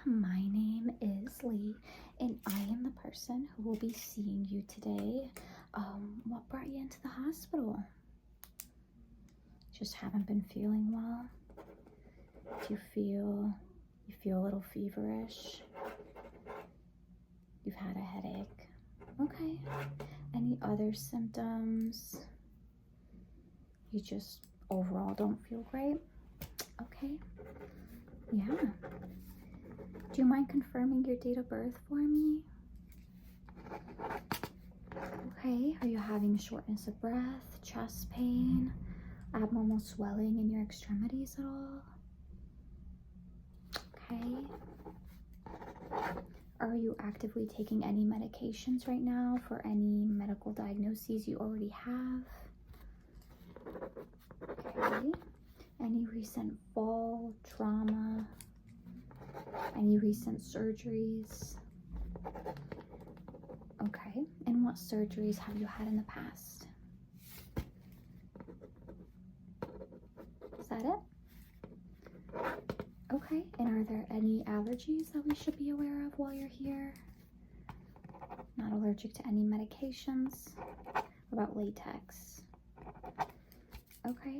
my name is Lee, and I am the person who will be seeing you today. What brought you into the hospital? Just haven't been feeling well? Do you feel a little feverish? You've had a headache? Okay. Any other symptoms? You just overall don't feel great? Okay. Yeah. Do you mind confirming your date of birth for me? Okay. Are you having shortness of breath, chest pain, abnormal swelling in your extremities at all? Okay. Are you actively taking any medications right now for any medical diagnoses you already have? Okay. Any recent fall, trauma, any recent surgeries? Okay. And what surgeries have you had in the past? Is that it? Okay. And are there any allergies that we should be aware of while you're here? Not allergic to any medications? What about latex? Okay.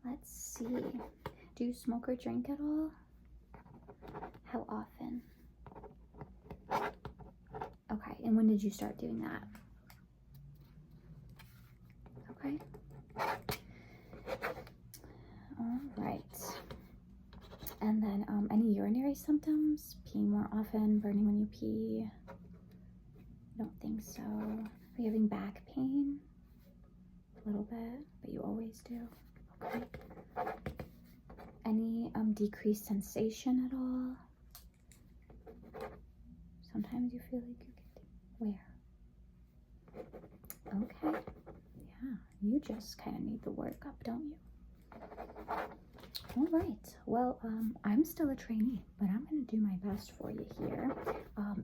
Let's see. Do you smoke or drink at all? How often? Okay. And when did you start doing that? Okay. All right. And then any urinary symptoms? Peeing more often, burning when you pee? I don't think so. Are you having back pain? A little bit, but you always do. Okay. Any decreased sensation at all? Sometimes you feel like you get where? Okay. Yeah, you just kind of need the workup, don't you? All right. Well, I'm still a trainee, but I'm going to do my best for you here.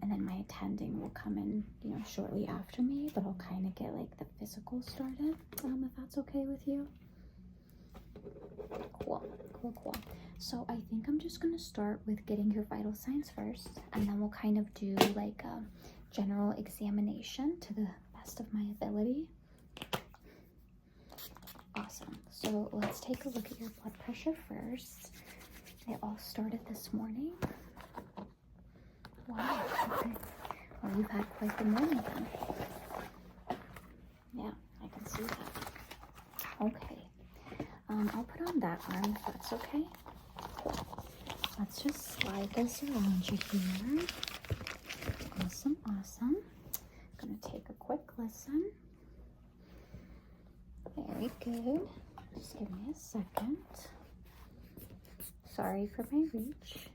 And then my attending will come in, shortly after me, but I'll kind of get like the physical started, if that's okay with you. Cool. So I think I'm just going to start with getting your vital signs first, and then we'll kind of do like a general examination to the best of my ability. Awesome. So let's take a look at your blood pressure first. It all started this morning. Wow. Okay. Well, you've had quite the morning then. Yeah, I can see that. Okay. I'll put on that arm if that's okay. Let's just slide this around you here. Awesome. I'm gonna take a quick listen. Very good. Just give me a second. Sorry for my reach.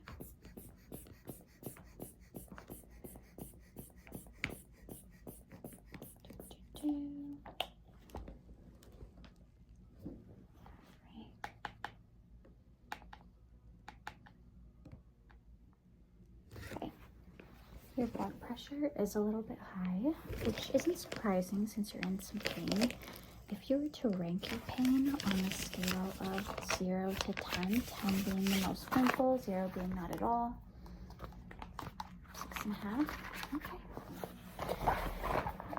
Your blood pressure is a little bit high, which isn't surprising since you're in some pain. If you were to rank your pain on a scale of 0 to 10, 10 being the most painful, 0 being not at all, 6.5. Okay.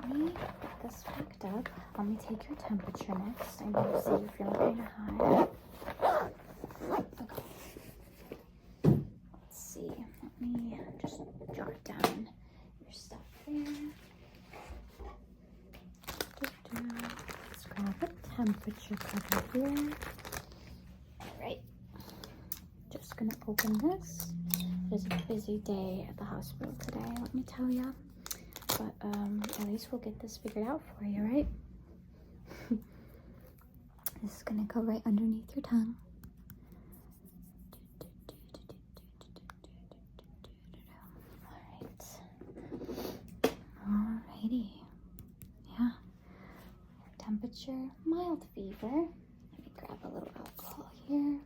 Let me get this packed up. Let me take your temperature next. I know you say you're feeling kind of high. Okay. Let's see. Let me just jot down your stuff there. Let's grab a temperature cover here. Alright. Just gonna open this. It is a busy day at the hospital today, let me tell you. But at least we'll get this figured out for you, right? This is gonna go right underneath your tongue. Alrighty. Yeah. Temperature, mild fever. Let me grab a little alcohol here.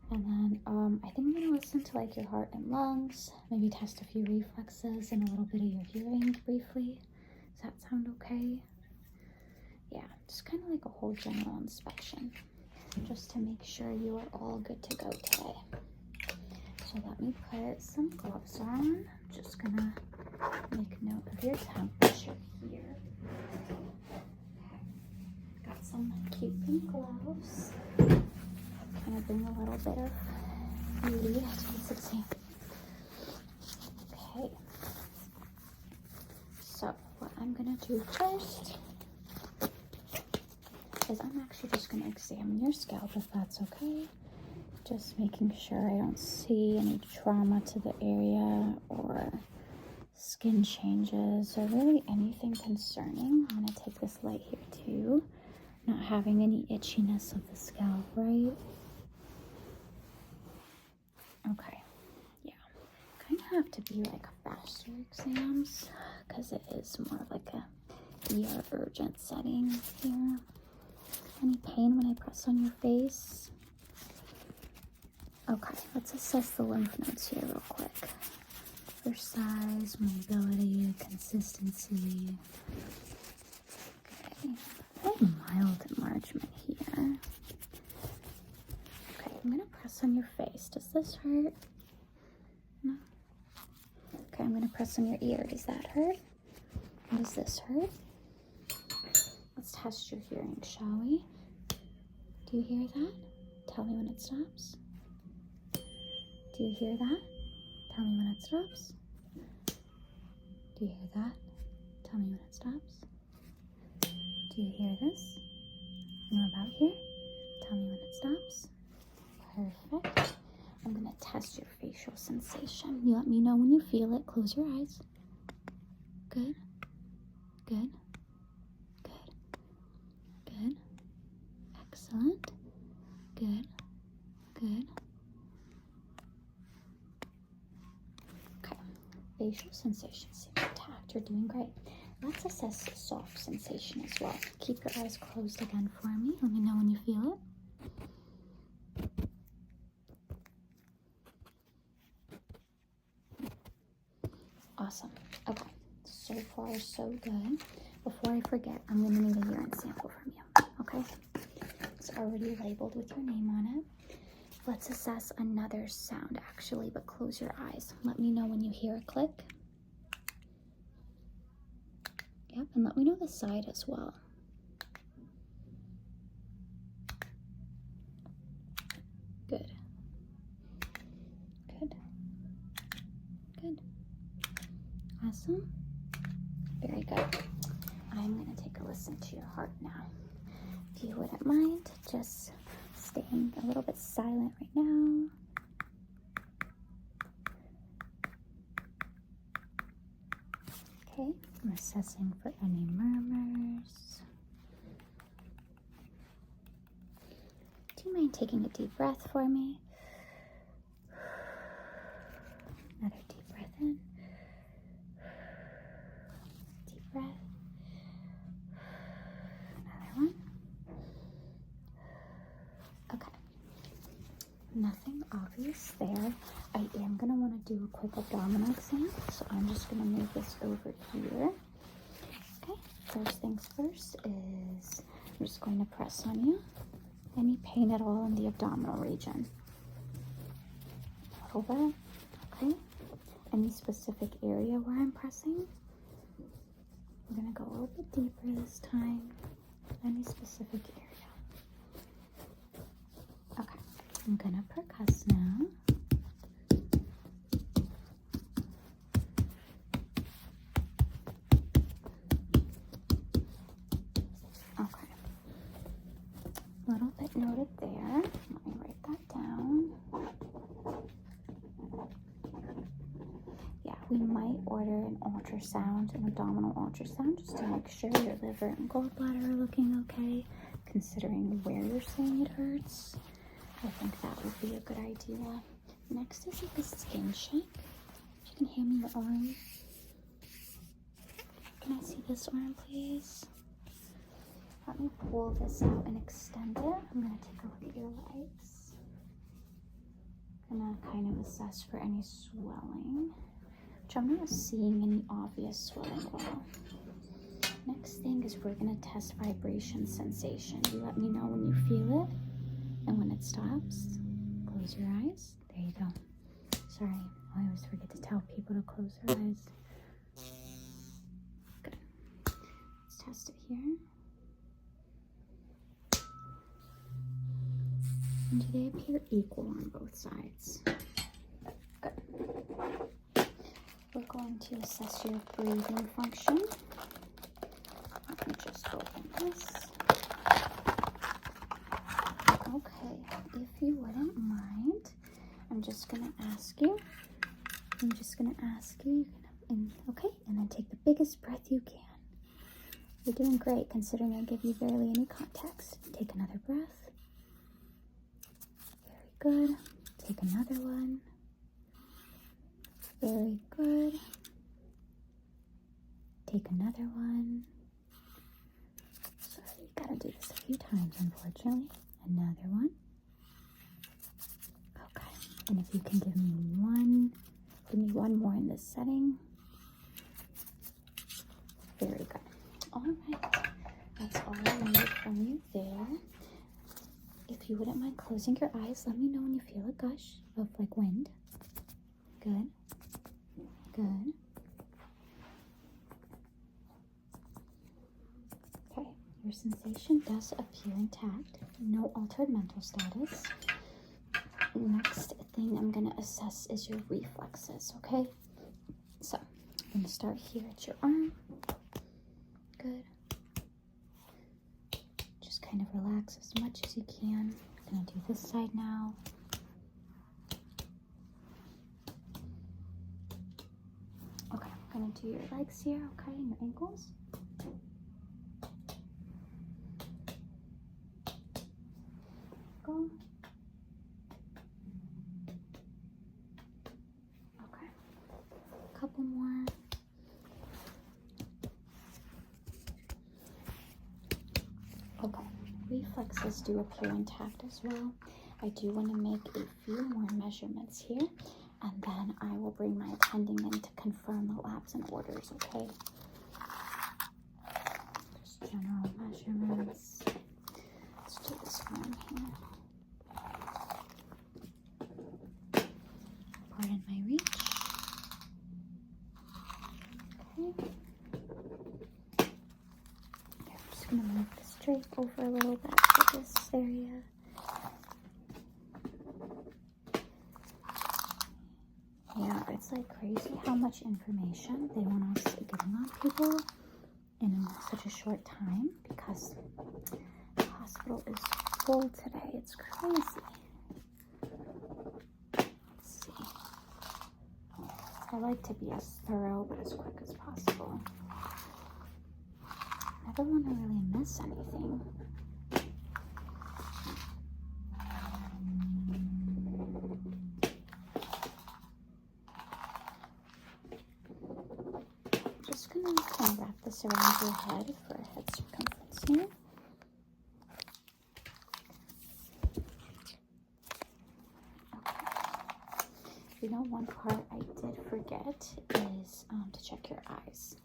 And then I think I'm gonna listen to like your heart and lungs, maybe test a few reflexes and a little bit of your hearing briefly. Does that sound okay? Yeah, just kind of like a whole general inspection, just to make sure you are all good to go today. So let me put some gloves on. I'm just gonna make note of your temperature here. Got some cute pink gloves. Kind of bring a little bit of beauty to this exam. Okay. So what I'm gonna do first is I'm actually just gonna examine your scalp, if that's okay. Just making sure I don't see any trauma to the area or skin changes or really anything concerning. I'm gonna take this light here too. Not having any itchiness of the scalp, right? Okay, yeah. Kind of have to be like faster exams because it is more of like a ER urgent setting here. Any pain when I press on your face? Okay, let's assess the lymph nodes here real quick. For size, mobility, consistency. Okay, very mild enlargement here. Okay, I'm gonna press on your face. Does this hurt? No? Okay, I'm gonna press on your ear. Does that hurt? And does this hurt? Let's test your hearing, shall we? Do you hear that? Tell me when it stops. Do you hear that? Tell me when it stops. Do you hear that? Tell me when it stops. Do you hear this? And what about here? Tell me when it stops. Perfect. I'm gonna test your facial sensation. You let me know when you feel it. Close your eyes. Good. Good. Good. Good. Excellent. Good. Good. Okay. Facial sensation seems intact. You're doing great. Let's assess soft sensation as well. Keep your eyes closed again for me. Let me know when you feel it. Awesome. Okay. So far, so good. Before I forget, I'm going to need a urine sample from you. Okay? It's already labeled with your name on it. Let's assess another sound, actually, but close your eyes. Let me know when you hear a click. Yep, and let me know the side as well. Good. Good. Good. Awesome. Very good. I'm going to take a listen to your heart now. If you wouldn't mind, just staying a little bit silent right now. Okay, I'm assessing for any murmurs. Do you mind taking a deep breath for me? Another deep breath in. Deep breath. Another one. Okay. Nothing obvious there. I am going to want to do a quick abdominal exam, so I'm just going to move this over here. Okay, first things first is I'm just going to press on you. Any pain at all in the abdominal region? A little bit. Okay. Any specific area where I'm pressing? I'm going to go a little bit deeper this time. Any specific area? Okay. I'm going to percuss now. Okay. A little bit noted there. Let me write that down. Yeah, we might order an ultrasound, an abdominal ultrasound, just to make sure your liver and gallbladder are looking okay, considering where you're saying it hurts. I think that would be a good idea. Next is like a skin check. If you can hand me your arm. Can I see this arm, please? Let me pull this out and extend it. I'm going to take a look at your legs. I'm going to kind of assess for any swelling, which I'm not seeing any obvious swelling at all. Next thing is we're going to test vibration sensation. You let me know when you feel it and when it stops. Close your eyes. There you go. Sorry, I always forget to tell people to close their eyes. Good. Let's test it here. And do they appear equal on both sides? Good. We're going to assess your breathing function. Let me just open this. Okay, if you wouldn't mind, I'm just going to ask you. Okay, and then take the biggest breath you can. You're doing great considering I give you barely any context. Take another breath. Very good. Take another one. Very good. Take another one. Sorry, you gotta do this a few times, unfortunately. Another one. Okay, and if you can give me one more in this setting. Very good. All right, that's all I need from you there. If you wouldn't mind closing your eyes, let me know when you feel a gush of like wind. Good. Good. Okay, your sensation does appear intact. No altered mental status. Next thing I'm going to assess is your reflexes, okay? So, I'm going to start here at your arm. Good. Just kind of relax as much as you can. I'm going to do this side now. Okay, I'm going to do your legs here, okay, and your ankles. Go. Okay, a couple more. Okay, reflexes do appear intact as well. I do want to make a few more measurements here, and then I will bring my attending in to confirm the labs and orders, okay? Just general measurements. Let's do this one here. Pardon my reach. Okay. I'm just going to move this drape over a little bit for this area. Yeah, it's like crazy how much information they want us getting on people in such a short time because the hospital is full today. It's crazy. Let's see. I like to be as thorough but as quick as possible. I never want to really miss anything. Just gonna kind of wrap this around your head for a head circumference here. Okay. You know, one part I did forget is to check your eyes.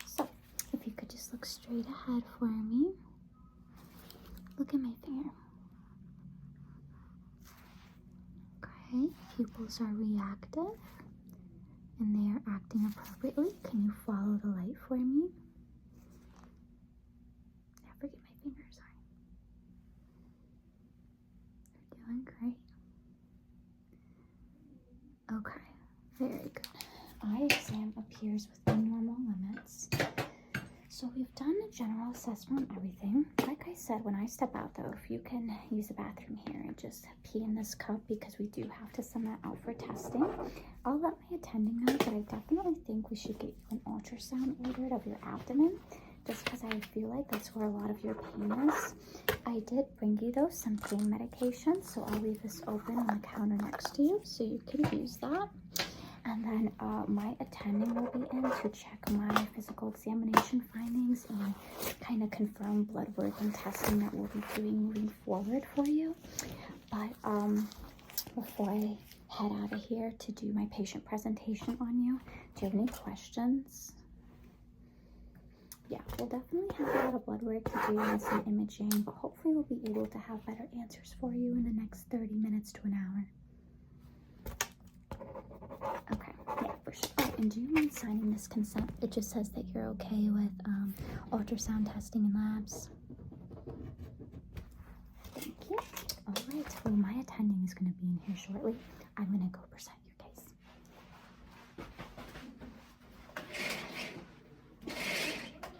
So, if you could just look straight ahead for me. Look at my finger. Okay, pupils are reactive. And they are acting appropriately. Can you follow the light for me? I forget my finger, sorry. You're doing great. Okay, very good. Eye exam appears within normal limits. So we've done a general assessment on everything. Like I said, when I step out though, if you can use the bathroom here and just pee in this cup because we do have to send that out for testing. I'll let my attending know, but I definitely think we should get you an ultrasound ordered of your abdomen just because I feel like that's where a lot of your pain is. I did bring you though some pain medication, so I'll leave this open on the counter next to you so you can use that. And then my attending will be in to check my physical examination findings and kind of confirm blood work and testing that we'll be doing moving forward for you. But before I head out of here to do my patient presentation on you, do you have any questions? Yeah, we'll definitely have a lot of blood work to do and some imaging, but hopefully we'll be able to have better answers for you in the next 30 minutes to an hour. And do you mind signing this consent? It just says that you're okay with ultrasound testing and labs. Thank you. All right. Well, my attending is going to be in here shortly. I'm going to go present